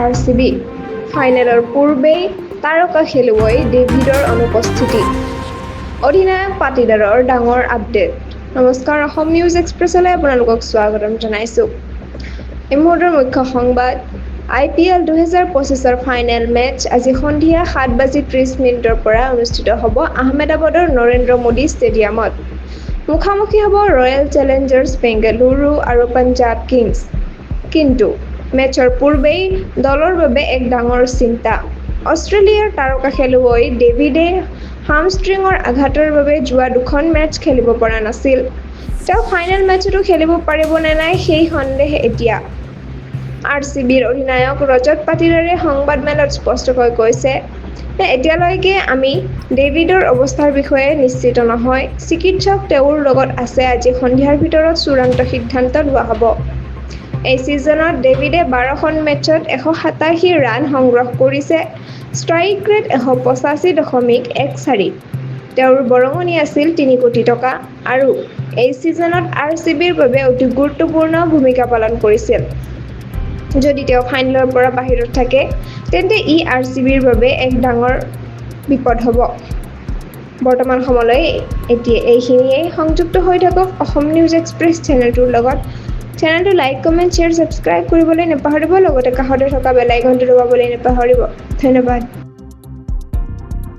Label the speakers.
Speaker 1: RCB ফাইনেলৰ পূৰ্বেই তাৰকা খেলুৱৈ ডেভিডৰ অনুপস্থিতি অধিনায়ক পাটিদাৰৰ ডাঙৰ আপডেট নমস্কাৰ অসম নিউজ এক্সপ্ৰেছলৈ আপোনালোকক স্বাগতম জনাইছোঁ এই মুহূৰ্তৰ মুখ্য সংবাদ IPL 2025ৰ ফাইনেল মেচ আজি সন্ধিয়া 7:30 পৰা অনুষ্ঠিত হ'ব আহমেদাবাদৰ নৰেন্দ্ৰ মোদী ষ্টেডিয়ামত মুখামুখি হ'ব ৰয়েল চেলেঞ্জাৰ্ছ বেংগালুৰু আৰু পঞ্জাৱ কিংছ কিন্তু মেচৰ পূৰ্বেই দলৰ বাবে এক ডাঙৰ চিন্তা অষ্ট্ৰেলিয়াৰ তাৰকা খেলুৱৈ ডেভিডে হামষ্ট্ৰিঙৰ আঘাতৰ বাবে যোৱা দুখন মেচ খেলিব পৰা নাছিল তেওঁ ফাইনেল মেচতো খেলিব পাৰিব নে নাই সেই সন্দেহ এতিয়া RCBৰ অধিনায়ক ৰজত পাটিদাৰে সংবাদমেলত স্পষ্টকৈ কৈছে যে এতিয়ালৈকে আমি ডেভিডৰ অৱস্থাৰ বিষয়ে নিশ্চিত নহয় চিকিৎসক তেওঁৰ লগত আছে আজি সন্ধিয়াৰ ভিতৰত চূড়ান্ত সিদ্ধান্ত লোৱা হ'ব এই ছিজনত ডেভিডে 12খন মেচত 187 ৰান সংগ্ৰহ কৰিছে ষ্ট্ৰাইক ৰেট 185.14 তেওঁৰ বৰঙণি আছিল 3 কোটি টকা আৰু এই ছিজনত RCBৰ বাবে অতি গুৰুত্বপূৰ্ণ ভূমিকা পালন কৰিছিল যদি তেওঁ ফাইনেলৰ পৰা বাহিৰত থাকে তেন্তে ই RCBৰ বাবে এক ডাঙৰ বিপদ হ'ব বৰ্তমান সময়লৈ এতিয়া এইখিনিয়ে সংযুক্ত হৈ থাকক অসম নিউজ এক্সপ্ৰেছ চেনেলটোৰ লগত চেনেলটো লাইক কমেণ্ট শ্বেয়াৰ ছাবস্ক্ৰাইব কৰিবলৈ নাপাহৰিব লগতে কাষতে থকা বেল আইকনটো দবাবলৈ নাপাহৰিব ধন্যবাদ